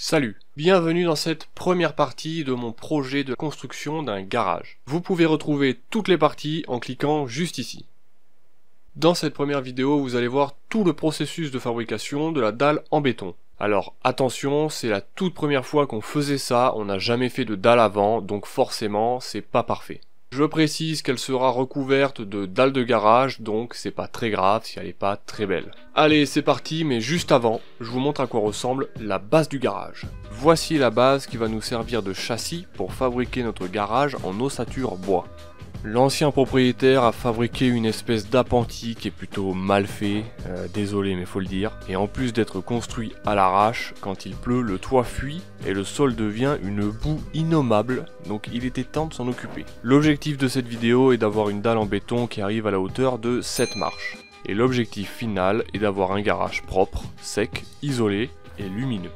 Salut, bienvenue dans cette première partie de mon projet de construction d'un garage. Vous pouvez retrouver toutes les parties en cliquant juste ici. Dans cette première vidéo, vous allez voir tout le processus de fabrication de la dalle en béton. Alors attention, c'est la toute première fois qu'on faisait ça, on n'a jamais fait de dalle avant, donc forcément c'est pas parfait. Je précise qu'elle sera recouverte de dalles de garage, donc c'est pas très grave si elle est pas très belle. Allez, c'est parti, mais juste avant, je vous montre à quoi ressemble la base du garage. Voici la base qui va nous servir de châssis pour fabriquer notre garage en ossature bois. L'ancien propriétaire a fabriqué une espèce d'appentis qui est plutôt mal fait, désolé mais faut le dire, et en plus d'être construit à l'arrache, quand il pleut, le toit fuit et le sol devient une boue innommable, donc il était temps de s'en occuper. L'objectif de cette vidéo est d'avoir une dalle en béton qui arrive à la hauteur de 7 marches, et l'objectif final est d'avoir un garage propre, sec, isolé et lumineux.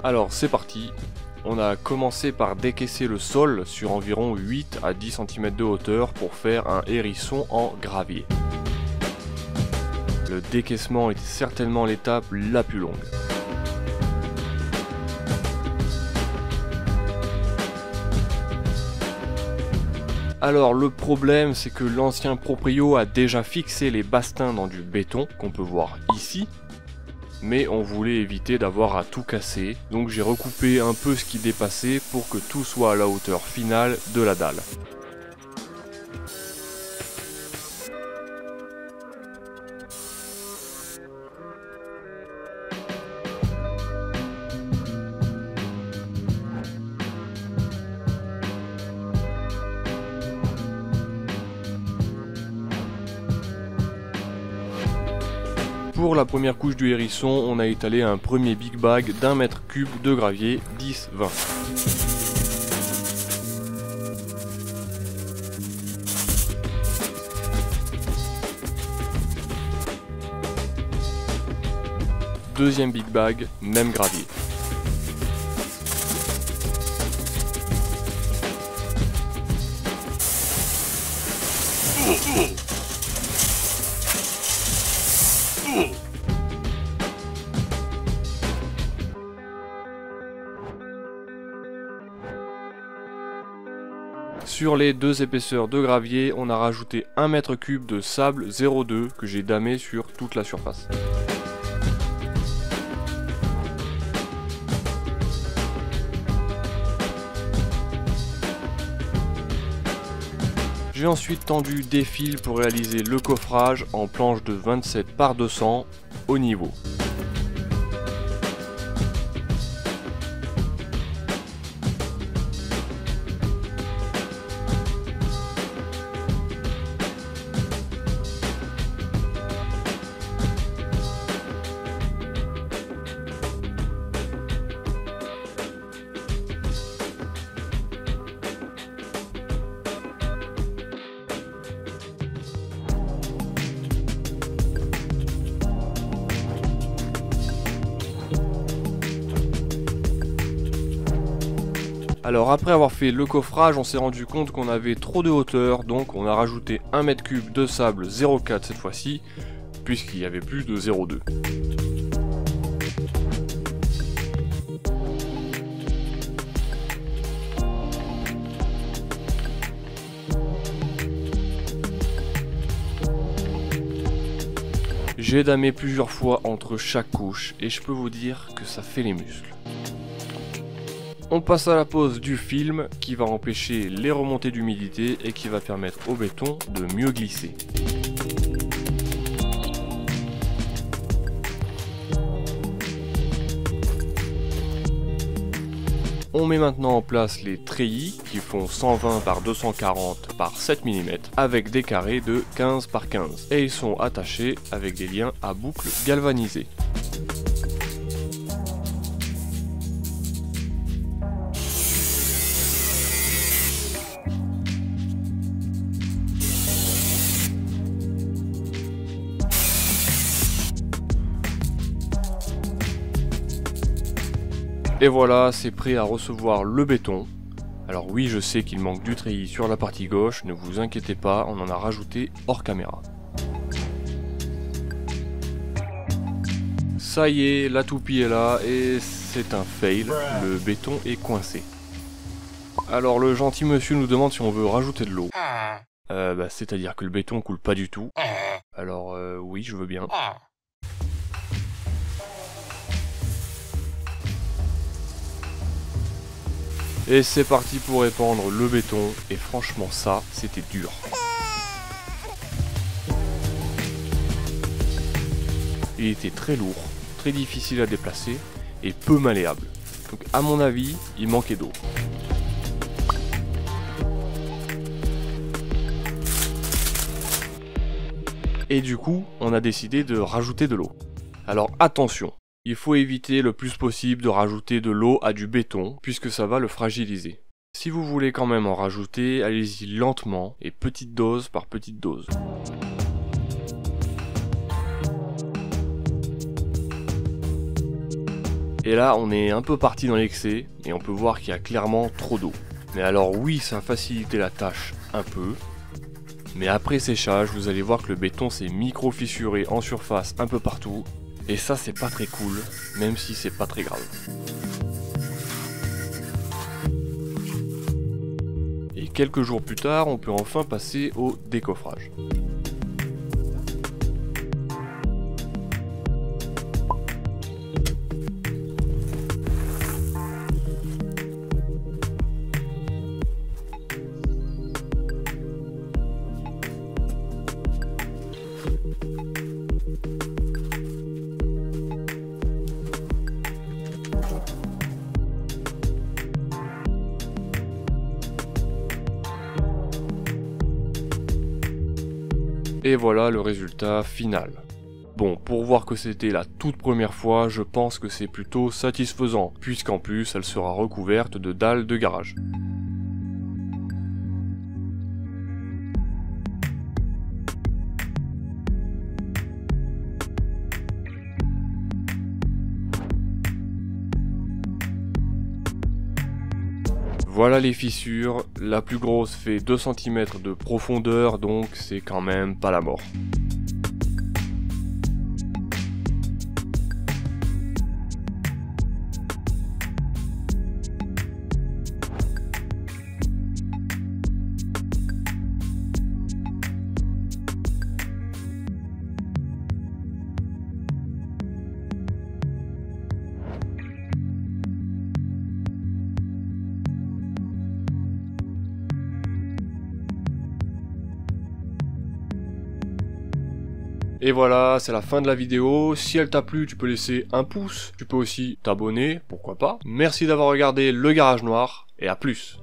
Alors c'est parti, on a commencé par décaisser le sol sur environ 8 à 10 cm de hauteur pour faire un hérisson en gravier. Le décaissement était certainement l'étape la plus longue. Alors le problème c'est que l'ancien proprio a déjà fixé les bastings dans du béton qu'on peut voir ici. Mais on voulait éviter d'avoir à tout casser, donc j'ai recoupé un peu ce qui dépassait pour que tout soit à la hauteur finale de la dalle. Pour la première couche du hérisson, on a étalé un premier big bag d'1 mètre cube de gravier 10-20. Deuxième big bag, même gravier. Sur les deux épaisseurs de gravier, on a rajouté 1 mètre cube de sable 0,2 que j'ai damé sur toute la surface. J'ai ensuite tendu des fils pour réaliser le coffrage en planche de 27 par 200 au niveau. Alors après avoir fait le coffrage, on s'est rendu compte qu'on avait trop de hauteur, donc on a rajouté 1 mètre cube de sable 0,4 cette fois-ci, puisqu'il y avait plus de 0,2. J'ai damé plusieurs fois entre chaque couche, et je peux vous dire que ça fait les muscles. On passe à la pose du film qui va empêcher les remontées d'humidité et qui va permettre au béton de mieux glisser. On met maintenant en place les treillis qui font 120 par 240 par 7 mm avec des carrés de 15 par 15 et ils sont attachés avec des liens à boucle galvanisés. Et voilà, c'est prêt à recevoir le béton. Alors oui, je sais qu'il manque du treillis sur la partie gauche, ne vous inquiétez pas, on en a rajouté hors caméra. Ça y est, la toupie est là et c'est un fail, le béton est coincé. Alors le gentil monsieur nous demande si on veut rajouter de l'eau. C'est-à-dire que le béton coule pas du tout. Alors oui, je veux bien. Et c'est parti pour épandre le béton, et franchement ça, c'était dur. Il était très lourd, très difficile à déplacer, et peu malléable. Donc à mon avis, il manquait d'eau. Et du coup, on a décidé de rajouter de l'eau. Alors attention, il faut éviter le plus possible de rajouter de l'eau à du béton, puisque ça va le fragiliser. Si vous voulez quand même en rajouter, allez-y lentement et petite dose par petite dose. Et là, on est un peu parti dans l'excès, et on peut voir qu'il y a clairement trop d'eau. Mais alors oui, ça a facilité la tâche un peu, mais après séchage, vous allez voir que le béton s'est micro-fissuré en surface un peu partout, et ça c'est pas très cool, même si c'est pas très grave. Et quelques jours plus tard, on peut enfin passer au décoffrage. Et voilà le résultat final. Bon, pour voir que c'était la toute première fois, je pense que c'est plutôt satisfaisant, puisqu'en plus elle sera recouverte de dalles de garage. Voilà les fissures, la plus grosse fait 2 cm de profondeur, donc c'est quand même pas la mort. Et voilà, c'est la fin de la vidéo. Si elle t'a plu, tu peux laisser un pouce. Tu peux aussi t'abonner, pourquoi pas. Merci d'avoir regardé Le Garage Noir, et à plus.